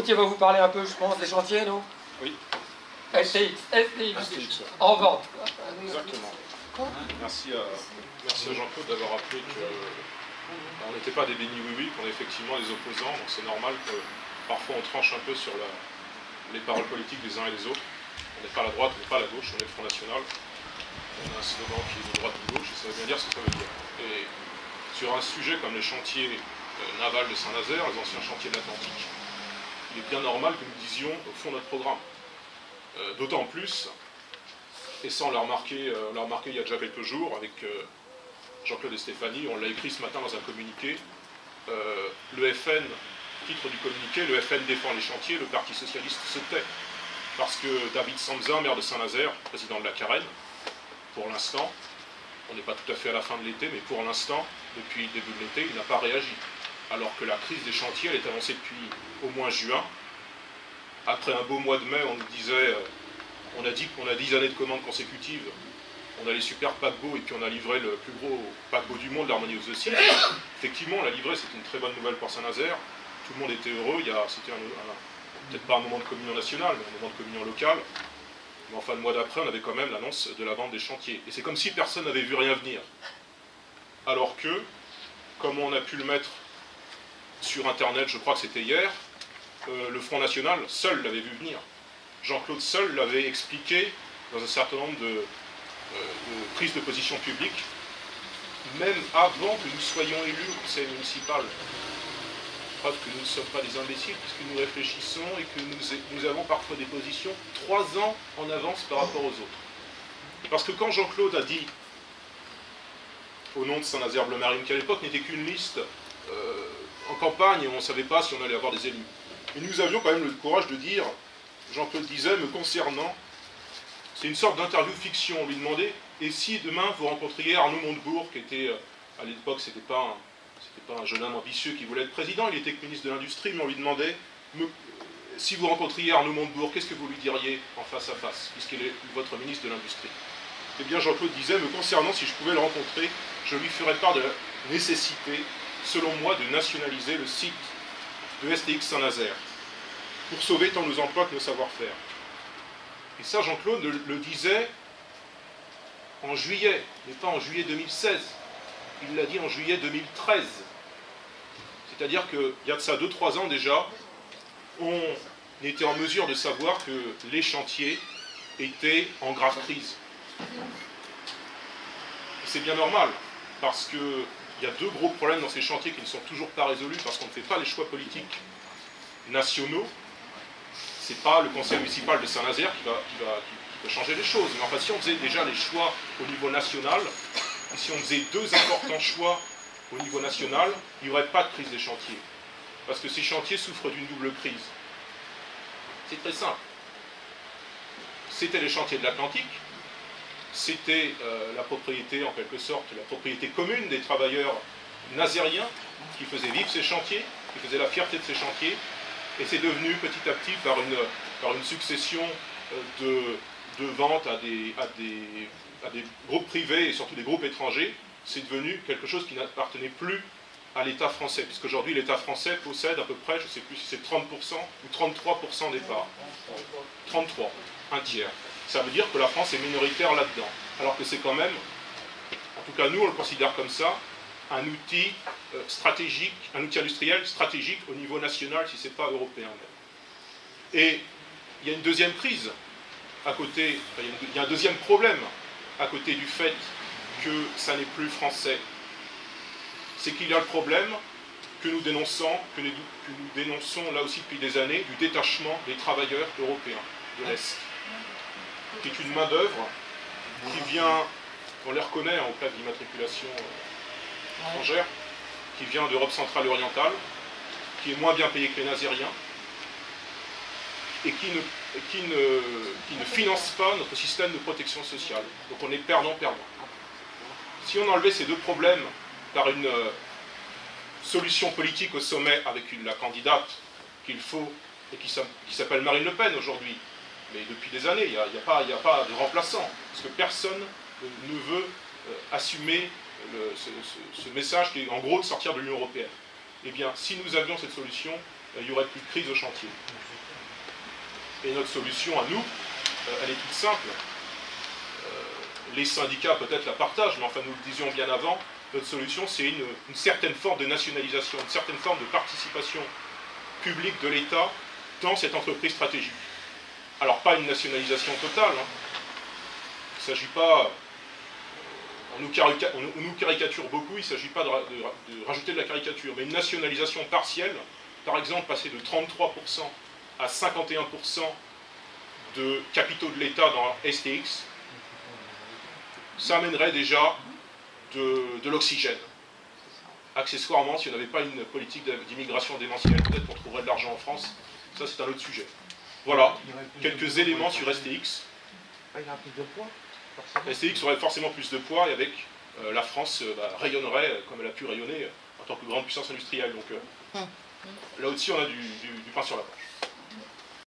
Gauthier va vous parler un peu, je pense, des chantiers, non? Oui. STX, en vente. Exactement. Merci à Jean-Claude d'avoir rappelé qu'on n'était pas des bénis oui-oui, qu'on est effectivement des opposants, donc c'est normal que parfois on tranche un peu sur les paroles politiques des uns et des autres. On n'est pas la droite, on n'est pas la gauche, on est le Front National. On a un slogan qui est de droite ou de gauche, et ça veut bien dire ce que ça veut dire. Et sur un sujet comme les chantiers navals de Saint-Nazaire, les anciens chantiers de l'Atlantique, il est bien normal que nous disions au fond notre programme. D'autant plus, et ça on l'a remarqué il y a déjà quelques jours avec Jean-Claude et Stéphanie, on l'a écrit ce matin dans un communiqué, le FN, titre du communiqué, le FN défend les chantiers, le Parti Socialiste se tait. Parce que David Sanzin, maire de Saint-Nazaire, président de la Carène, pour l'instant, on n'est pas tout à fait à la fin de l'été, mais pour l'instant, depuis le début de l'été, il n'a pas réagi. Alors que la crise des chantiers, elle est annoncée depuis au moins juin. Après un beau mois de mai, on nous disait, on a dit qu'on a 10 années de commandes consécutives, on a les super paquebots et puis on a livré le plus gros paquebot du monde, l'Harmonie of the Seas. Effectivement, on l'a livré, c'est une très bonne nouvelle pour Saint-Nazaire. Tout le monde était heureux, c'était peut-être pas un moment de communion nationale, mais un moment de communion locale. Mais enfin, le mois d'après, on avait quand même l'annonce de la vente des chantiers. Et c'est comme si personne n'avait vu rien venir. Alors que, comme on a pu le mettre sur Internet, je crois que c'était hier, le Front National seul l'avait vu venir. Jean-Claude seul l'avait expliqué dans un certain nombre de prises de position publiques, même avant que nous soyons élus au conseil municipal. Preuve que nous ne sommes pas des imbéciles, puisque nous réfléchissons et que nous avons parfois des positions 3 ans en avance par rapport aux autres. Parce que quand Jean-Claude a dit, au nom de Saint-Nazaire-Bleu-Marine, qui à l'époque n'était qu'une liste en campagne, et on ne savait pas si on allait avoir des élus. Et nous avions quand même le courage de dire, Jean-Claude disait, me concernant, c'est une sorte d'interview fiction, on lui demandait, et si demain vous rencontriez Arnaud Montebourg, qui était, à l'époque, c'était pas un jeune homme ambitieux qui voulait être président, il était ministre de l'Industrie, mais on lui demandait, si vous rencontriez Arnaud Montebourg, qu'est-ce que vous lui diriez en face à face, puisqu'il est votre ministre de l'Industrie? Eh bien Jean-Claude disait, me concernant, si je pouvais le rencontrer, je lui ferais part de la nécessité, selon moi, de nationaliser le site de STX Saint-Nazaire, pour sauver tant nos emplois que nos savoir-faire. Et ça, Jean-Claude le disait en juillet, mais pas en juillet 2016. Il l'a dit en juillet 2013. C'est-à-dire qu'il y a de ça 2-3 ans déjà, on était en mesure de savoir que les chantiers étaient en grave crise. C'est bien normal, parce qu'il y a 2 gros problèmes dans ces chantiers qui ne sont toujours pas résolus, parce qu'on ne fait pas les choix politiques nationaux. C'est pas le conseil municipal de Saint-Nazaire qui va changer les choses. Mais enfin, si on faisait déjà les choix au niveau national, et si on faisait 2 importants choix au niveau national, il n'y aurait pas de crise des chantiers. Parce que ces chantiers souffrent d'une double crise. C'est très simple. C'était les chantiers de l'Atlantique, c'était la propriété, en quelque sorte, la propriété commune des travailleurs nazériens qui faisaient vivre ces chantiers, qui faisaient la fierté de ces chantiers, et c'est devenu petit à petit, par une succession de ventes à des groupes privés et surtout des groupes étrangers, c'est devenu quelque chose qui n'appartenait plus à l'État français, puisqu'aujourd'hui l'État français possède à peu près, je ne sais plus si c'est 30% ou 33% des parts. 33, un tiers. Ça veut dire que la France est minoritaire là-dedans. Alors que c'est quand même, en tout cas nous on le considère comme ça, un outil stratégique, un outil industriel stratégique au niveau national, si ce n'est pas européen même. Et il y a une deuxième crise à côté, il y a un deuxième problème à côté du fait que ça n'est plus français. C'est qu'il y a le problème que nous dénonçons là aussi depuis des années, du détachement des travailleurs européens de l'Est, qui est une main-d'œuvre qui vient, on les reconnaît au cas de l'immatriculation étrangère, qui vient d'Europe centrale et orientale, qui est moins bien payé que les Nazériens, et qui ne finance pas notre système de protection sociale. Donc on est perdant-perdant. Si on enlevait ces 2 problèmes par une solution politique au sommet avec la candidate qu'il faut, et qui s'appelle Marine Le Pen aujourd'hui, mais depuis des années, il n'y a pas de remplaçant, parce que personne ne veut assumer ce message qui est en gros de sortir de l'Union européenne. Eh bien, si nous avions cette solution, il n'y aurait plus de crise au chantier. Et notre solution à nous, elle est toute simple. Les syndicats peut-être la partagent, mais enfin nous le disions bien avant, notre solution c'est une certaine forme de nationalisation, une certaine forme de participation publique de l'État dans cette entreprise stratégique. Alors pas une nationalisation totale, hein. Il ne s'agit pas, on nous caricature beaucoup, il ne s'agit pas de rajouter de la caricature, mais une nationalisation partielle, par exemple passer de 33% à 51% de capitaux de l'État dans STX, ça amènerait déjà de l'oxygène. Accessoirement, si on n'avait pas une politique d'immigration démentielle, peut-être qu'on trouverait de l'argent en France. Ça, c'est un autre sujet. Voilà, quelques éléments sur STX. STX aurait forcément plus de poids et avec la France rayonnerait comme elle a pu rayonner en tant que grande puissance industrielle. Donc là aussi, on a du pain sur la planche.